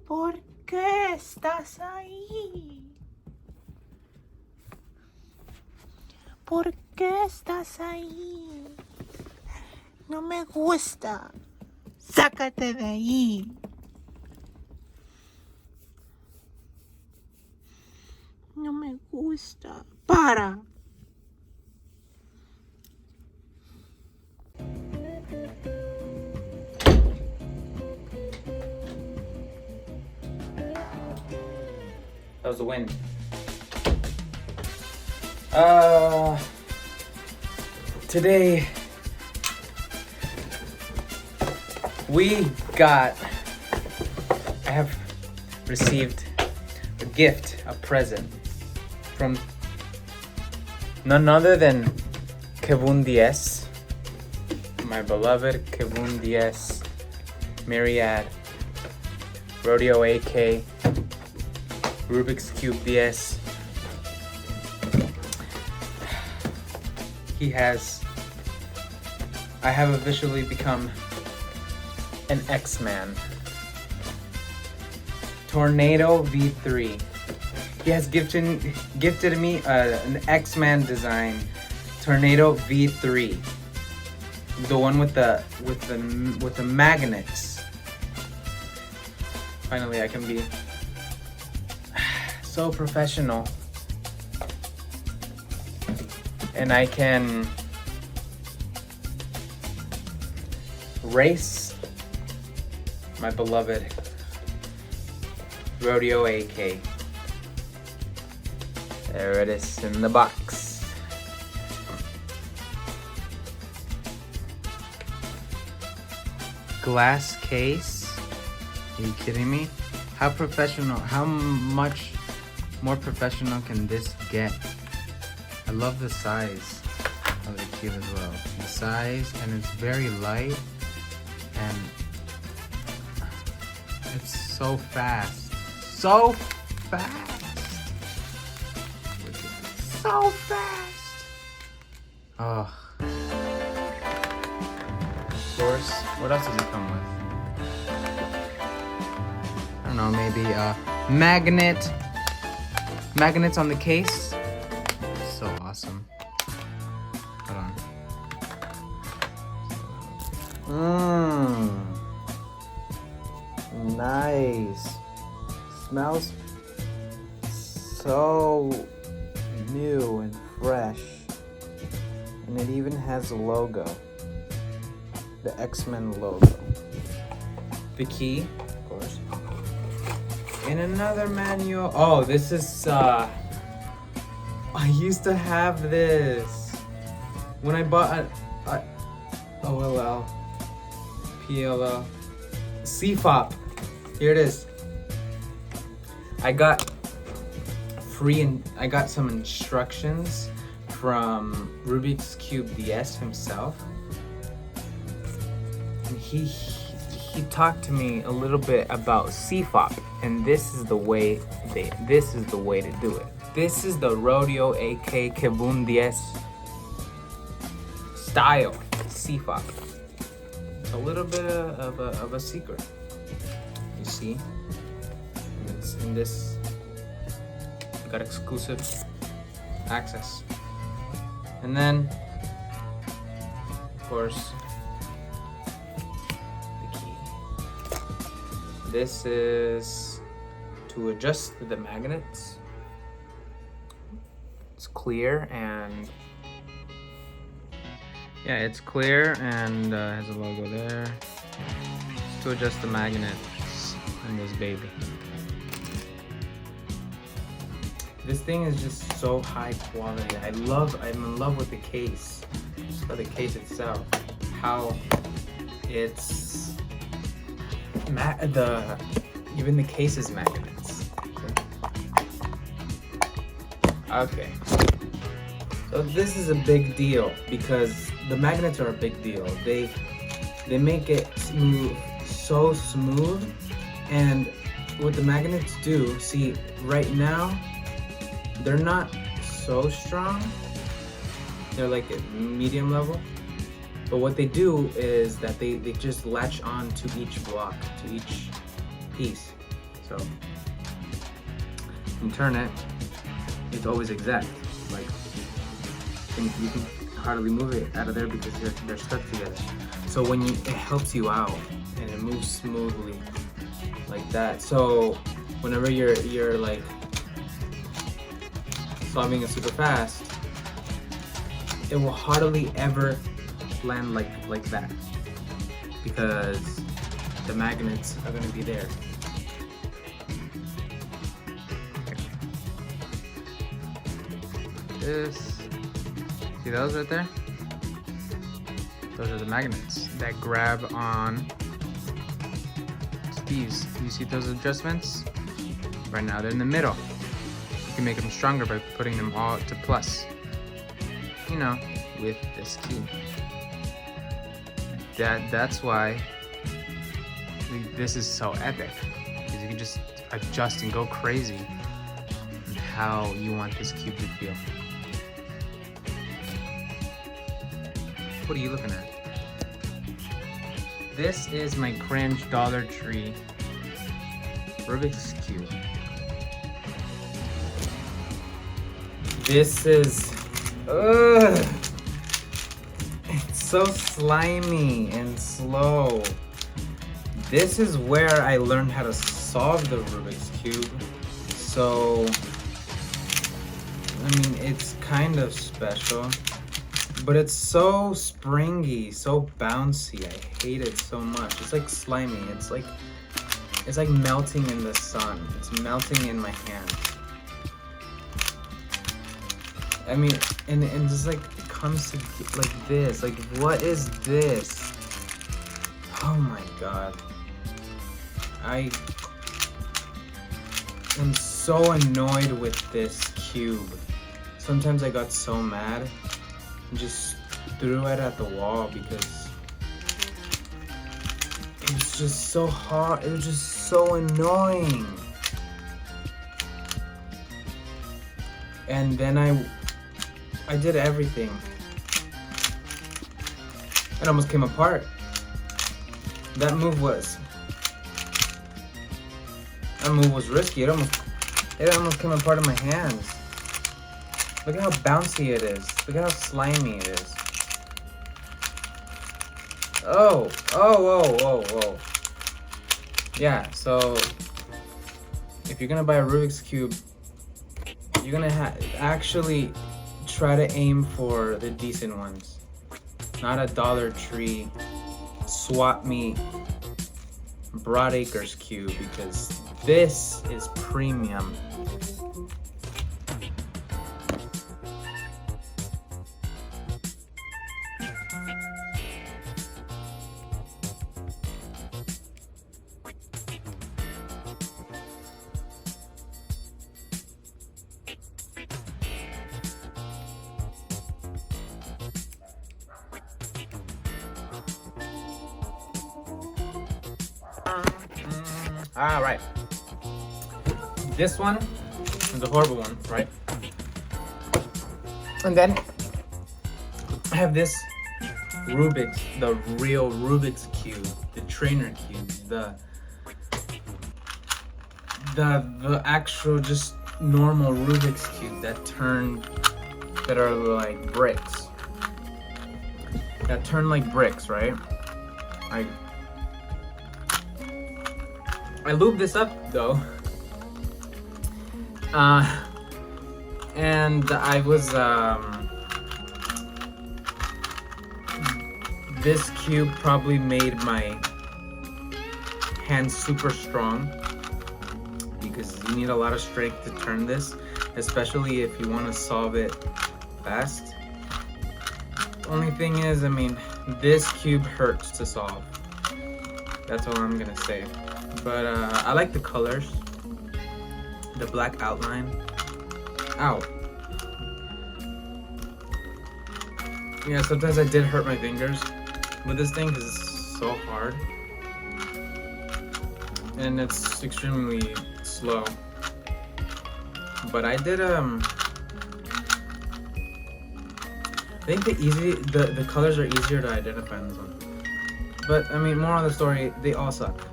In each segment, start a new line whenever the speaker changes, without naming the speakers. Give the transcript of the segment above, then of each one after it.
¿Por qué estás ahí? ¿Por qué estás ahí? No me gusta. Sácate de ahí. No me gusta. Para.
That was the wind. Today I have received a gift, a present from none other than Kevoon DS, my beloved Kevoon DS, Myriad, Rodeo AK, RubixCube DS. I have officially become an X-Man. Tornado V3. He has gifted me an X-Man design, Tornado V3, the one with the magnets. Finally, I can be so professional, and I can race my beloved Rodeo AK. There it is in the box. Glass case? Are you kidding me? How professional, how much more professional can this get? I love the size of the cube as well. The size, and it's very light, and it's so fast. So fast. So fast. Oh. Of course. What else does it come with? I don't know, maybe magnets on the case. So awesome. Hold on. Nice. Smells so new and fresh. And it even has a logo. The X-Men logo. The key, of course. And another manual. Oh, this is I used to have this when I bought a OLL, PLL, CFOP. Here it is. I got some instructions from RubixCube DS himself, and he talked to me a little bit about CFOP, and this is the way to do it. This is the Rodeo AK Kevoon DS style CFOP. It's a little bit of a secret. You see, it's in this. You got exclusive access, and then, of course, the key. This is to adjust the magnets. It's clear and it's clear and has a logo there. It's to adjust the magnets in this baby. This thing is just so high quality. I'm in love with the case. Just the case itself. How it's even the case is magnets. Okay. So this is a big deal because the magnets are a big deal. They make it so smooth, and what the magnets do, see right now, they're not so strong. They're like at medium level. But what they do is that they just latch on to each block, to each piece. So you turn it, it's always exact. Like you can hardly move it out of there because they're stuck together. So when it helps you out and it moves smoothly like that. So whenever you're like solving it super fast, it will hardly ever land like that because the magnets are going to be there. This, see those right there? Those are the magnets that grab on these. You see those adjustments? Right now they're in the middle. You can make them stronger by putting them all to plus. You know, with this key. That's why this is so epic, because you can just adjust and go crazy on how you want this cube to feel. What are you looking at? This is my cringe Dollar Tree Rubik's Cube. This is, it's so slimy and slow. This is where I learned how to solve the Rubik's Cube. So, I mean, it's kind of special, but it's so springy, so bouncy. I hate it so much. It's like slimy. It's like melting in the sun. It's melting in my hand. I mean, and just like it comes to like this. Like, what is this? Oh my god. I am so annoyed with this cube. Sometimes I got so mad and just threw it at the wall because it was just so hard. It was just so annoying. And then I did everything. It almost came apart. That move was risky. It almost came apart in my hands. Look at how bouncy it is. Look at how slimy it is. Oh. Yeah, so if you're gonna buy a Rubik's Cube, you're gonna actually try to aim for the decent ones, not a Dollar Tree swap meet Broadacres cube, because this is premium. All right. This one is a horrible one, right? And then I have this Rubik's, the real Rubik's Cube, the trainer cube, the actual just normal Rubik's Cube that are like bricks. That turn like bricks, right? I lubed this up though, and I was this cube probably made my hand super strong, because you need a lot of strength to turn this, especially if you want to solve it fast. Only thing is, I mean, this cube hurts to solve. That's all I'm gonna say. But I like the colors, the black outline. Ow. Yeah, sometimes I did hurt my fingers with this thing because it's so hard. And it's extremely slow. But I did I think the colors are easier to identify in this one. But I mean, more on the story, they all suck.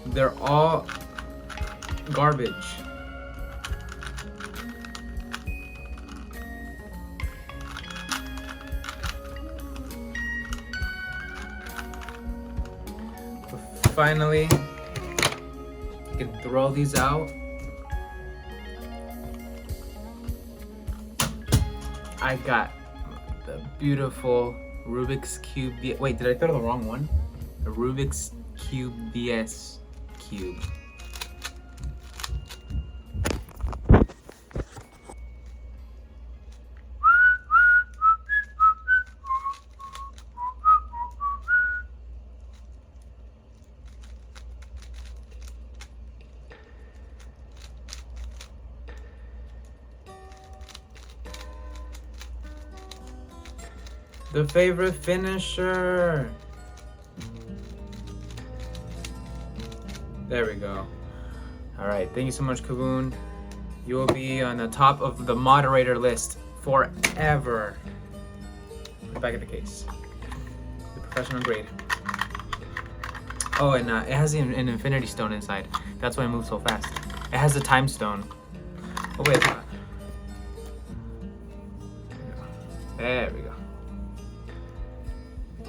They're all garbage. Finally, you can throw these out. I got the beautiful Rubik's Cube. Wait, did I throw the wrong one? The Rubik's CuBez cube. The favorite finisher. There we go. All right, thank you so much, Kevoon. You will be on the top of the moderator list forever. Put it back in the case. The professional grade. Oh, and it has an infinity stone inside. That's why it moves so fast. It has a time stone. Oh wait, it's not. There we go.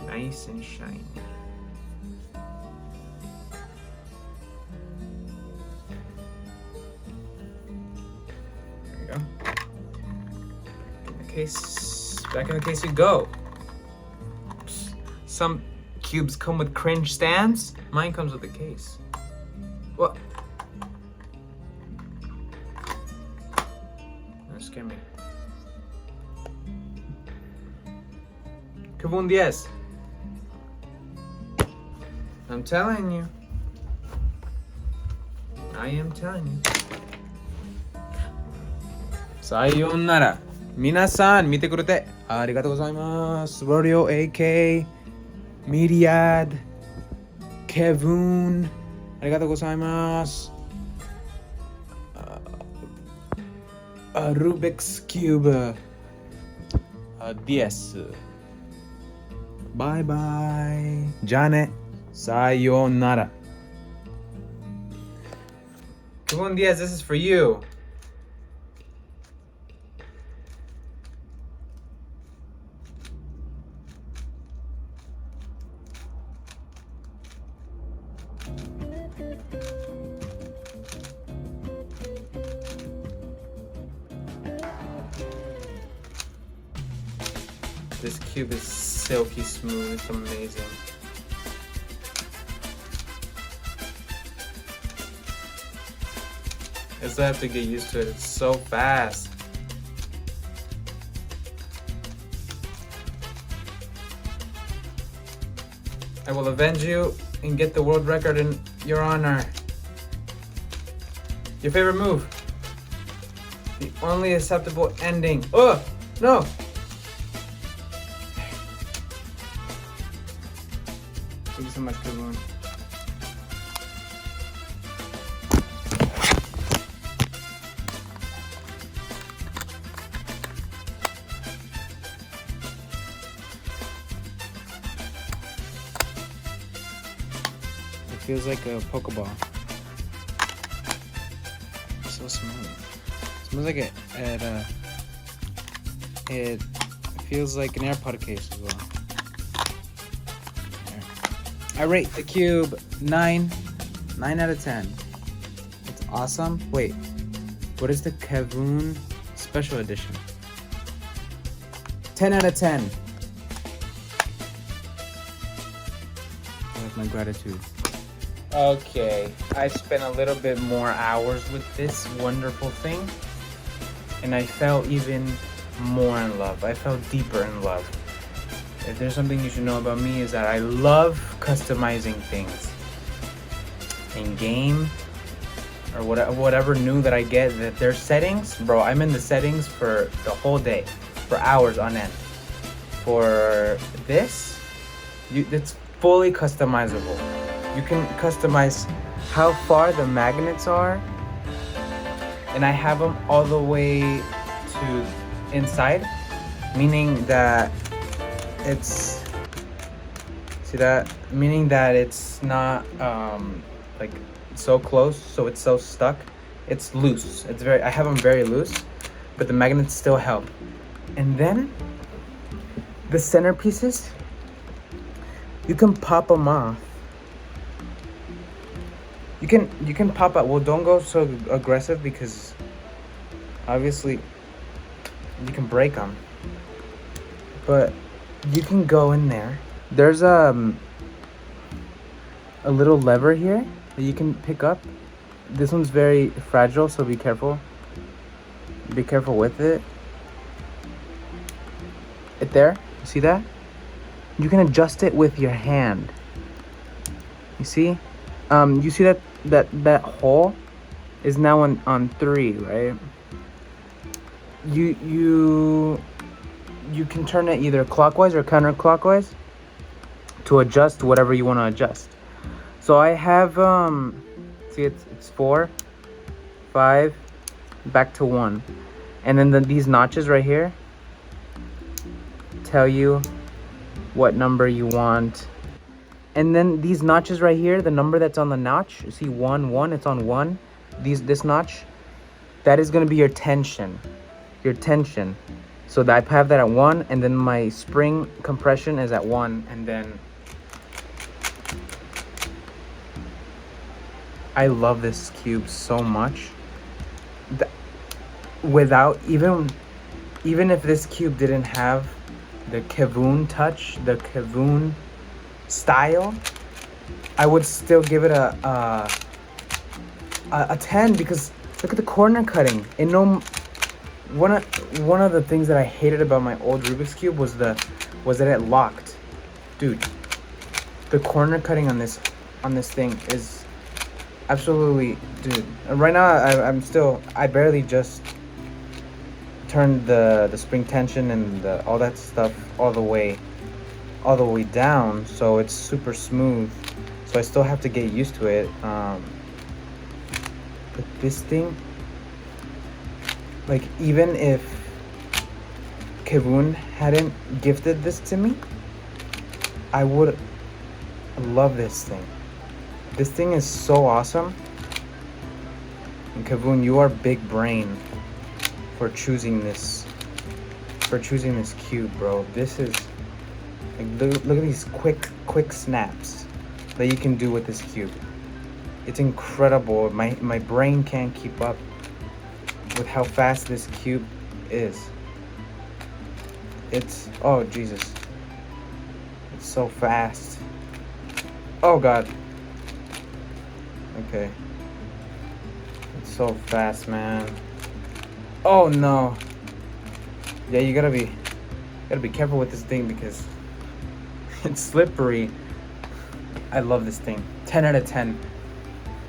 Nice and shiny. There you go. Back in the case you go. Some cubes come with cringe stands. Mine comes with a case. What? That scared me. Kevoon 10. I'm telling you. I am telling you. Sayonara. Minasan, mite kurete. Arigatou gozaimasu. Rodeo AK. Myriad. Kevoon. Arigatou gozaimasu. Rubik's Cube. 10. Bye bye. Jane. Sayonara. Kevoon 10, this is for you. This cube is silky smooth, it's amazing. I still have to get used to it, it's so fast. I will avenge you and get the world record in your honor. Your favorite move? The only acceptable ending. Oh, no! Thank you so much, Kevoon. It feels like a Pokeball. So smooth. It smells like it feels like an AirPod case as well. I rate the cube 9 out of 10. It's awesome. Wait, what is the Kevoon special edition? 10 out of 10. That's my gratitude. Okay, I spent a little bit more hours with this wonderful thing, and I fell even more in love. I fell deeper in love. If there's something you should know about me is that I love customizing things. In game, or whatever new that I get, that there's settings, bro, I'm in the settings for the whole day, for hours on end. For this, it's fully customizable. You can customize how far the magnets are, and I have them all the way to inside, meaning that it's not like so close, so it's so stuck. It's loose. I have them very loose, but the magnets still help. And then the centerpieces, you can pop them off. You can pop out. Well, don't go so aggressive because obviously you can break them. But you can go in there. There's a little lever here that you can pick up. This one's very fragile, so be careful. Be careful with it. There, you see that? You can adjust it with your hand. You see? You see that hole is now on 3, right? You can turn it either clockwise or counterclockwise to adjust whatever you want to adjust. So I have see it's 4, 5, back to 1, and then these notches right here tell you what number you want. And then these notches right here, the number that's on the notch, you see 1, 1, it's on 1. This notch, that is going to be your tension. So that I have that at 1, and then my spring compression is at 1, and then I love this cube so much. Without even if this cube didn't have the Kevoon touch, the Kevoon style, I would still give it a 10, because look at the corner cutting. And one of the things that I hated about my old Rubik's Cube was that it locked. Dude, the corner cutting on this thing is absolutely, dude. Right now I barely just turned the spring tension and all that stuff all the way down, so it's super smooth. So I still have to get used to it. But this thing, like, even if Kevoon hadn't gifted this to me, I would love this thing. This thing is so awesome. And Kevoon, you are big brain for choosing this cube, bro. This is like, look at these quick snaps that you can do with this cube. It's incredible. My brain can't keep up with how fast this cube is. It's, oh Jesus, it's so fast. Oh God. Okay, it's so fast, man. Oh no. Yeah, you gotta be careful with this thing because it's slippery. I love this thing. 10 out of 10.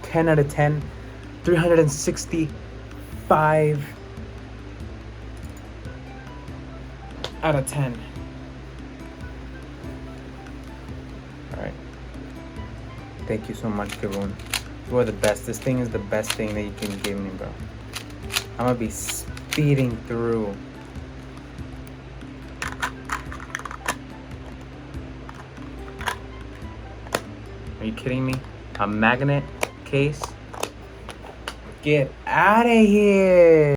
10 out of 10. 365 out of 10. Alright. Thank you so much, Kevoon. You are the best. This thing is the best thing that you can give me, bro. I'm gonna be speeding through. Are you kidding me? A magnet case? Get out of here!